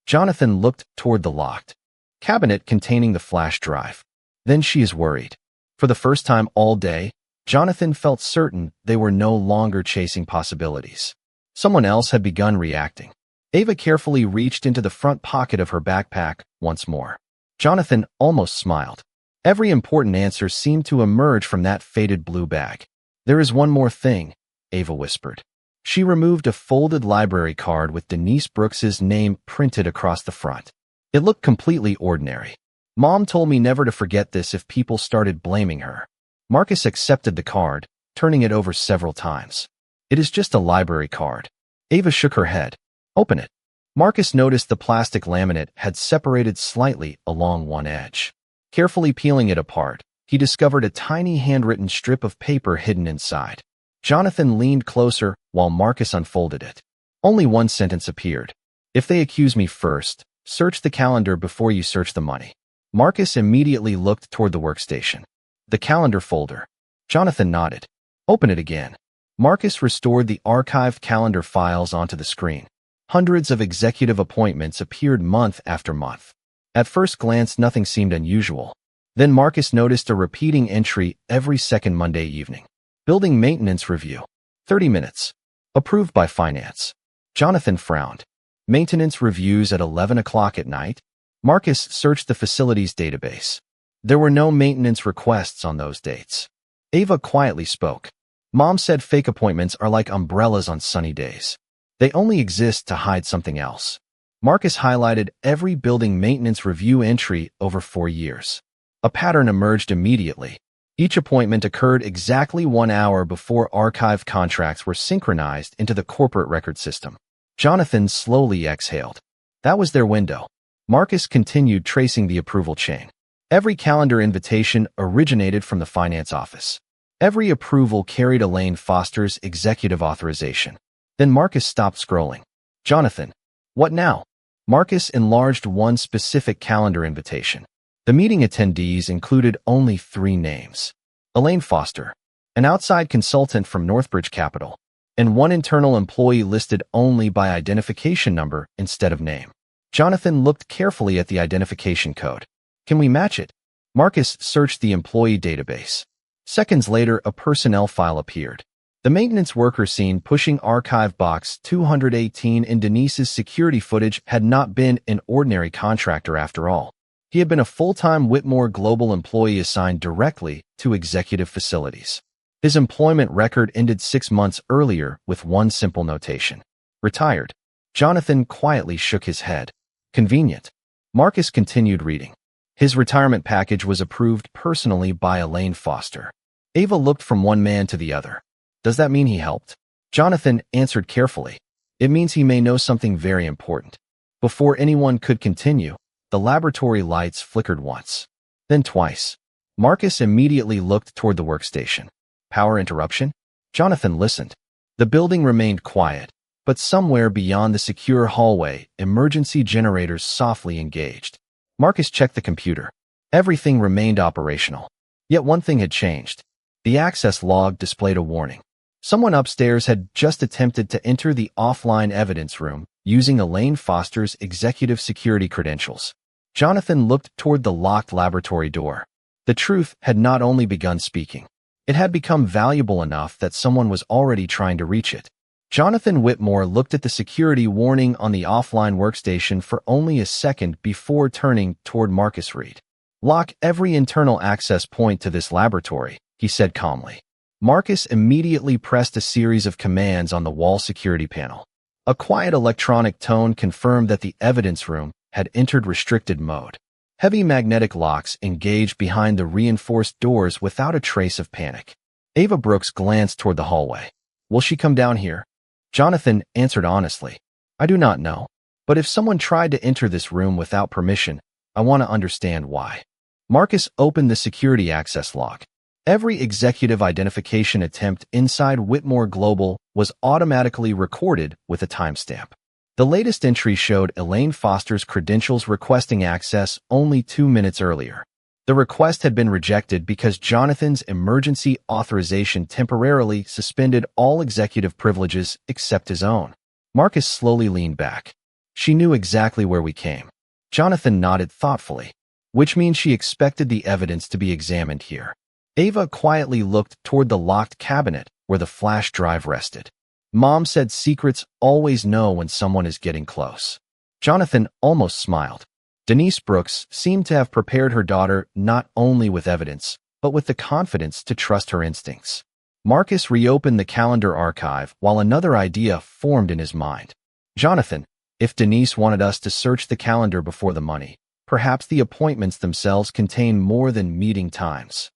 Jonathan looked toward the locked cabinet containing the flash drive. Then she is worried. For the first time all day, Jonathan felt certain they were no longer chasing possibilities. Someone else had begun reacting. Ava carefully reached into the front pocket of her backpack once more. Jonathan almost smiled. Every important answer seemed to emerge from that faded blue bag. There is one more thing, Ava whispered. She removed a folded library card with Denise Brooks's name printed across the front. It looked completely ordinary. Mom told me never to forget this if people started blaming her. Marcus accepted the card, turning it over several times. It is just a library card. Ava shook her head. Open it. Marcus noticed the plastic laminate had separated slightly along one edge. Carefully peeling it apart, he discovered a tiny handwritten strip of paper hidden inside. Jonathan leaned closer while Marcus unfolded it. Only one sentence appeared. If they accuse me first, search the calendar before you search the money. Marcus immediately looked toward the workstation. The calendar folder. Jonathan nodded. Open it again. Marcus restored the archived calendar files onto the screen. Hundreds of executive appointments appeared month after month. At first glance, nothing seemed unusual. Then Marcus noticed a repeating entry every second Monday evening. Building maintenance review. 30 minutes. Approved by finance. Jonathan frowned. Maintenance reviews at 11 o'clock at night? Marcus searched the facility's database. There were no maintenance requests on those dates. Ava quietly spoke. Mom said fake appointments are like umbrellas on sunny days. They only exist to hide something else. Marcus highlighted every building maintenance review entry over 4 years. A pattern emerged immediately. Each appointment occurred exactly 1 hour before archived contracts were synchronized into the corporate record system. Jonathan slowly exhaled. That was their window. Marcus continued tracing the approval chain. Every calendar invitation originated from the finance office. Every approval carried Elaine Foster's executive authorization. Then Marcus stopped scrolling. Jonathan, what now? Marcus enlarged one specific calendar invitation. The meeting attendees included only 3 names. Elaine Foster, an outside consultant from Northbridge Capital, and one internal employee listed only by identification number instead of name. Jonathan looked carefully at the identification code. Can we match it? Marcus searched the employee database. Seconds later, a personnel file appeared. The maintenance worker seen pushing archive box 218 in Denise's security footage had not been an ordinary contractor after all. He had been a full-time Whitmore Global employee assigned directly to executive facilities. His employment record ended 6 months earlier with one simple notation. Retired. Jonathan quietly shook his head. Convenient. Marcus continued reading. His retirement package was approved personally by Elaine Foster. Ava looked from one man to the other. Does that mean he helped? Jonathan answered carefully. It means he may know something very important. Before anyone could continue, the laboratory lights flickered once, then twice. Marcus immediately looked toward the workstation. Power interruption? Jonathan listened. The building remained quiet, but somewhere beyond the secure hallway, emergency generators softly engaged. Marcus checked the computer. Everything remained operational. Yet one thing had changed. The access log displayed a warning. Someone upstairs had just attempted to enter the offline evidence room using Elaine Foster's executive security credentials. Jonathan looked toward the locked laboratory door. The truth had not only begun speaking. It had become valuable enough that someone was already trying to reach it. Jonathan Whitmore looked at the security warning on the offline workstation for only a second before turning toward Marcus Reed. Lock every internal access point to this laboratory, he said calmly. Marcus immediately pressed a series of commands on the wall security panel. A quiet electronic tone confirmed that the evidence room had entered restricted mode. Heavy magnetic locks engaged behind the reinforced doors without a trace of panic. Ava Brooks glanced toward the hallway. Will she come down here? Jonathan answered honestly. I do not know. But if someone tried to enter this room without permission, I want to understand why. Marcus opened the security access log. Every executive identification attempt inside Whitmore Global was automatically recorded with a timestamp. The latest entry showed Elaine Foster's credentials requesting access only 2 minutes earlier. The request had been rejected because Jonathan's emergency authorization temporarily suspended all executive privileges except his own. Marcus slowly leaned back. She knew exactly where we came. Jonathan nodded thoughtfully, which means she expected the evidence to be examined here. Ava quietly looked toward the locked cabinet where the flash drive rested. Mom said secrets always know when someone is getting close. Jonathan almost smiled. Denise Brooks seemed to have prepared her daughter not only with evidence, but with the confidence to trust her instincts. Marcus reopened the calendar archive while another idea formed in his mind. Jonathan, if Denise wanted us to search the calendar before the money, perhaps the appointments themselves contain more than meeting times.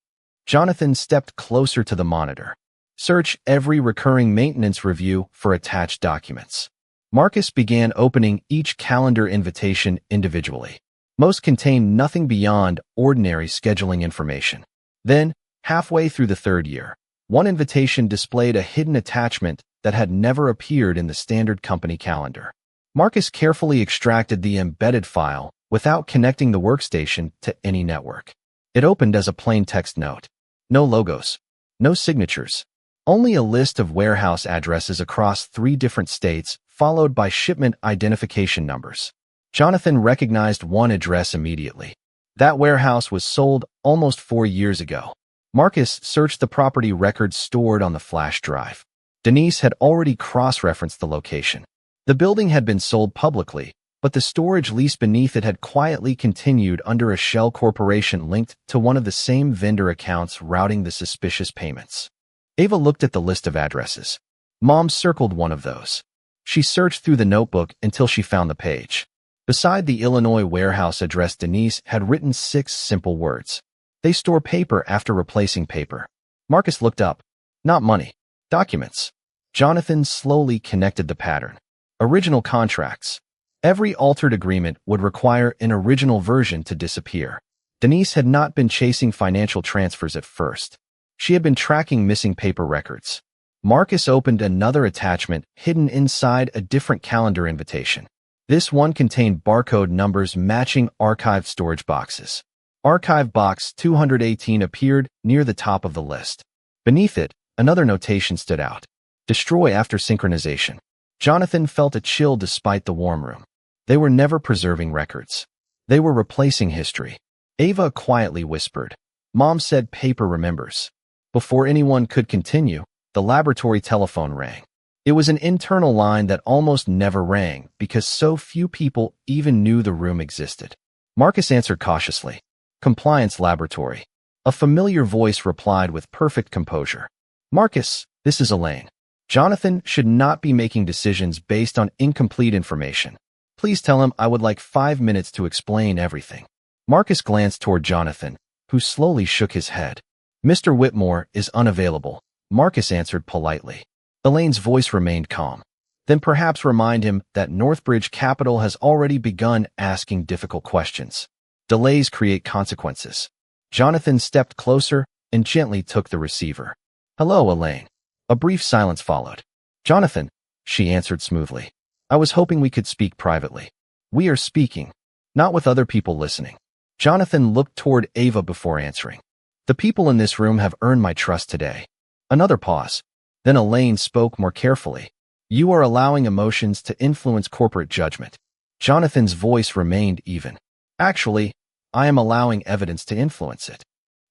Jonathan stepped closer to the monitor. Search every recurring maintenance review for attached documents. Marcus began opening each calendar invitation individually. Most contained nothing beyond ordinary scheduling information. Then, halfway through the third year, one invitation displayed a hidden attachment that had never appeared in the standard company calendar. Marcus carefully extracted the embedded file without connecting the workstation to any network. It opened as a plain text note. No logos, no signatures, only a list of warehouse addresses across 3 different states, followed by shipment identification numbers. Jonathan recognized one address immediately. That warehouse was sold almost 4 years ago. Marcus searched the property records stored on the flash drive. Denise had already cross-referenced the location. The building had been sold publicly, but the storage lease beneath it had quietly continued under a shell corporation linked to one of the same vendor accounts routing the suspicious payments. Ava looked at the list of addresses. Mom circled one of those. She searched through the notebook until she found the page. Beside the Illinois warehouse address, Denise had written 6 simple words. They store paper after replacing paper. Marcus looked up. Not money. Documents. Jonathan slowly connected the pattern. Original contracts. Every altered agreement would require an original version to disappear. Denise had not been chasing financial transfers at first. She had been tracking missing paper records. Marcus opened another attachment hidden inside a different calendar invitation. This one contained barcode numbers matching archived storage boxes. Archive box 218 appeared near the top of the list. Beneath it, another notation stood out. Destroy after synchronization. Jonathan felt a chill despite the warm room. They were never preserving records. They were replacing history. Ava quietly whispered. Mom said paper remembers. Before anyone could continue, the laboratory telephone rang. It was an internal line that almost never rang because so few people even knew the room existed. Marcus answered cautiously. Compliance laboratory. A familiar voice replied with perfect composure. Marcus, this is Elaine. Jonathan should not be making decisions based on incomplete information. Please tell him I would like 5 minutes to explain everything. Marcus glanced toward Jonathan, who slowly shook his head. Mr. Whitmore is unavailable, Marcus answered politely. Elaine's voice remained calm. Then perhaps remind him that Northbridge Capital has already begun asking difficult questions. Delays create consequences. Jonathan stepped closer and gently took the receiver. Hello, Elaine. A brief silence followed. Jonathan, she answered smoothly. I was hoping we could speak privately. We are speaking, not with other people listening. Jonathan looked toward Ava before answering. The people in this room have earned my trust today. Another pause. Then Elaine spoke more carefully. You are allowing emotions to influence corporate judgment. Jonathan's voice remained even. Actually, I am allowing evidence to influence it.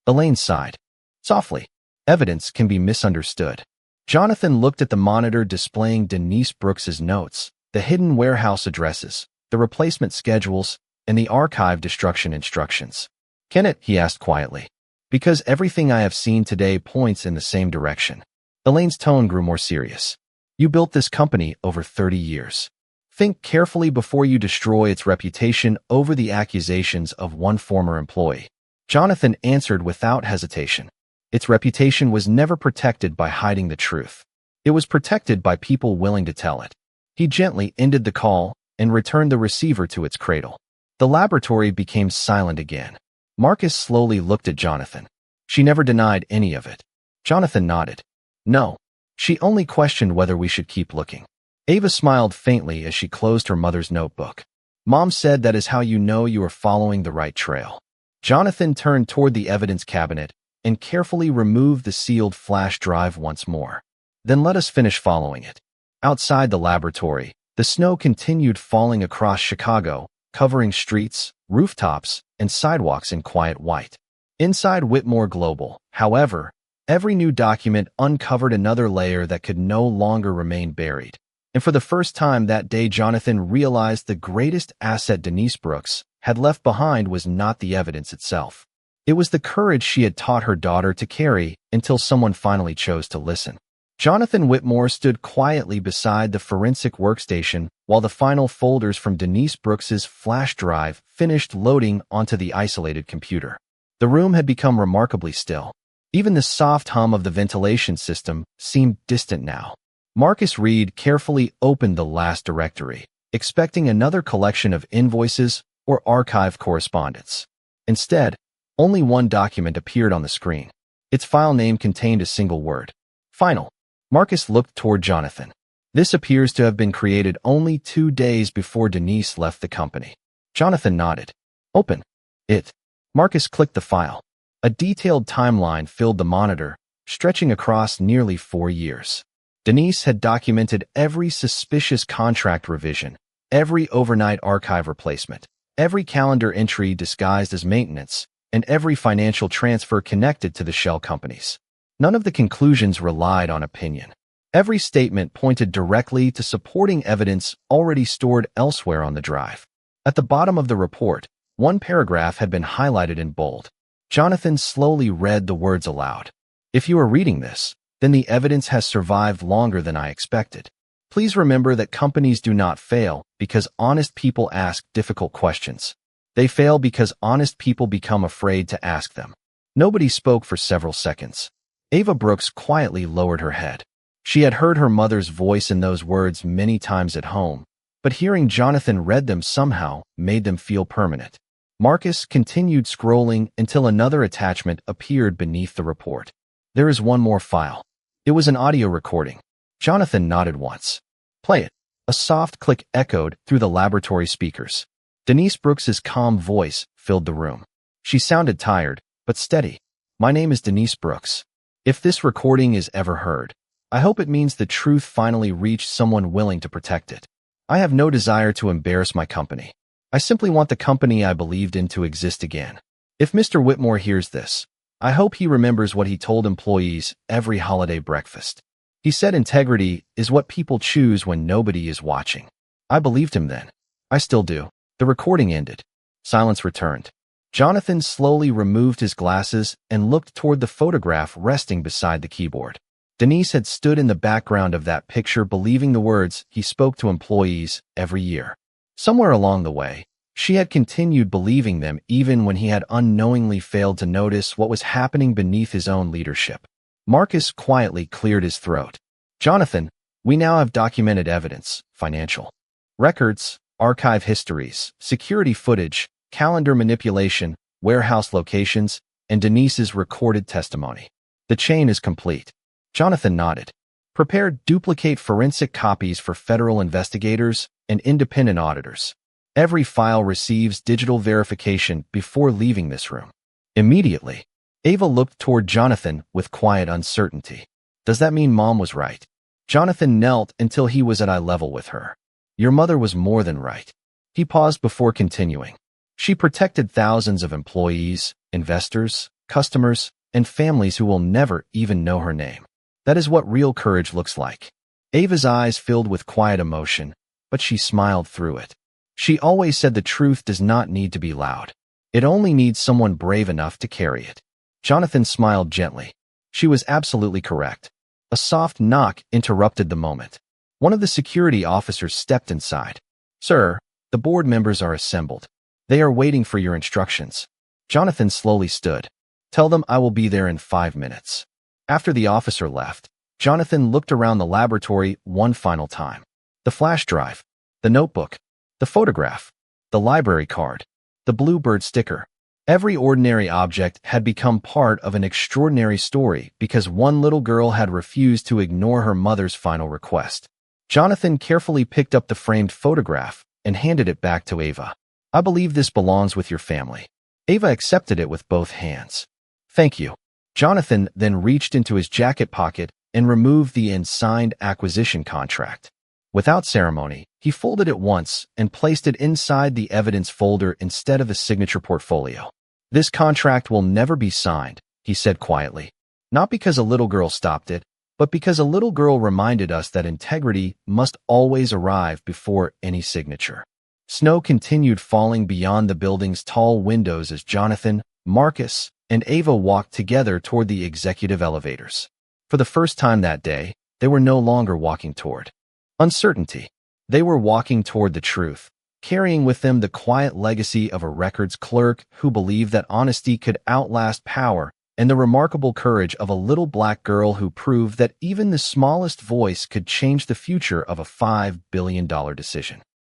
Elaine sighed. Softly. Evidence can be misunderstood. Jonathan looked at the monitor displaying Denise Brooks's notes, the hidden warehouse addresses, the replacement schedules, and the archive destruction instructions. Can it? He asked quietly. Because everything I have seen today points in the same direction. Elaine's tone grew more serious. You built this company over 30 years. Think carefully before you destroy its reputation over the accusations of one former employee. Jonathan answered without hesitation. Its reputation was never protected by hiding the truth. It was protected by people willing to tell it. He gently ended the call and returned the receiver to its cradle. The laboratory became silent again. Marcus slowly looked at Jonathan. She never denied any of it. Jonathan nodded. No. She only questioned whether we should keep looking. Ava smiled faintly as she closed her mother's notebook. Mom said that is how you know you are following the right trail. Jonathan turned toward the evidence cabinet and carefully removed the sealed flash drive once more. Then let us finish following it. Outside the laboratory, the snow continued falling across Chicago, covering streets, rooftops, and sidewalks in quiet white. Inside Whitmore Global, however, every new document uncovered another layer that could no longer remain buried. And for the first time that day, Jonathan realized the greatest asset Denise Brooks had left behind was not the evidence itself. It was the courage she had taught her daughter to carry until someone finally chose to listen. Jonathan Whitmore stood quietly beside the forensic workstation while the final folders from Denise Brooks's flash drive finished loading onto the isolated computer. The room had become remarkably still. Even the soft hum of the ventilation system seemed distant now. Marcus Reed carefully opened the last directory, expecting another collection of invoices or archive correspondence. Instead, only one document appeared on the screen. Its file name contained a single word: Final. Marcus looked toward Jonathan. This appears to have been created only 2 days before Denise left the company. Jonathan nodded. Open it. Marcus clicked the file. A detailed timeline filled the monitor, stretching across nearly 4 years. Denise had documented every suspicious contract revision, every overnight archive replacement, every calendar entry disguised as maintenance, and every financial transfer connected to the shell companies. None of the conclusions relied on opinion. Every statement pointed directly to supporting evidence already stored elsewhere on the drive. At the bottom of the report, one paragraph had been highlighted in bold. Jonathan slowly read the words aloud. If you are reading this, then the evidence has survived longer than I expected. Please remember that companies do not fail because honest people ask difficult questions. They fail because honest people become afraid to ask them. Nobody spoke for several seconds. Ava Brooks quietly lowered her head. She had heard her mother's voice in those words many times at home, but hearing Jonathan read them somehow made them feel permanent. Marcus continued scrolling until another attachment appeared beneath the report. There is one more file. It was an audio recording. Jonathan nodded once. Play it. A soft click echoed through the laboratory speakers. Denise Brooks's calm voice filled the room. She sounded tired, but steady. My name is Denise Brooks. If this recording is ever heard, I hope it means the truth finally reached someone willing to protect it. I have no desire to embarrass my company. I simply want the company I believed in to exist again. If Mr. Whitmore hears this, I hope he remembers what he told employees every holiday breakfast. He said integrity is what people choose when nobody is watching. I believed him then. I still do. The recording ended. Silence returned. Jonathan slowly removed his glasses and looked toward the photograph resting beside the keyboard. Denise had stood in the background of that picture, believing the words he spoke to employees every year. Somewhere along the way, she had continued believing them even when he had unknowingly failed to notice what was happening beneath his own leadership. Marcus quietly cleared his throat. Jonathan, we now have documented evidence, financial records, archive histories, security footage, calendar manipulation, warehouse locations, and Denise's recorded testimony. The chain is complete. Jonathan nodded. Prepare duplicate forensic copies for federal investigators and independent auditors. Every file receives digital verification before leaving this room. Immediately, Ava looked toward Jonathan with quiet uncertainty. Does that mean Mom was right? Jonathan knelt until he was at eye level with her. Your mother was more than right. He paused before continuing. She protected thousands of employees, investors, customers, and families who will never even know her name. That is what real courage looks like. Ava's eyes filled with quiet emotion, but she smiled through it. She always said the truth does not need to be loud. It only needs someone brave enough to carry it. Jonathan smiled gently. She was absolutely correct. A soft knock interrupted the moment. One of the security officers stepped inside. Sir, the board members are assembled. They are waiting for your instructions. Jonathan slowly stood. Tell them I will be there in 5 minutes. After the officer left, Jonathan looked around the laboratory one final time. The flash drive, the notebook, the photograph, the library card, the bluebird sticker. Every ordinary object had become part of an extraordinary story because one little girl had refused to ignore her mother's final request. Jonathan carefully picked up the framed photograph and handed it back to Ava. I believe this belongs with your family. Ava accepted it with both hands. Thank you. Jonathan then reached into his jacket pocket and removed the unsigned acquisition contract. Without ceremony, he folded it once and placed it inside the evidence folder instead of the signature portfolio. This contract will never be signed, he said quietly. Not because a little girl stopped it, but because a little girl reminded us that integrity must always arrive before any signature. Snow continued falling beyond the building's tall windows as Jonathan, Marcus, and Ava walked together toward the executive elevators. For the first time that day, they were no longer walking toward uncertainty. They were walking toward the truth, carrying with them the quiet legacy of a records clerk who believed that honesty could outlast power, and the remarkable courage of a little black girl who proved that even the smallest voice could change the future of a $5 billion decision.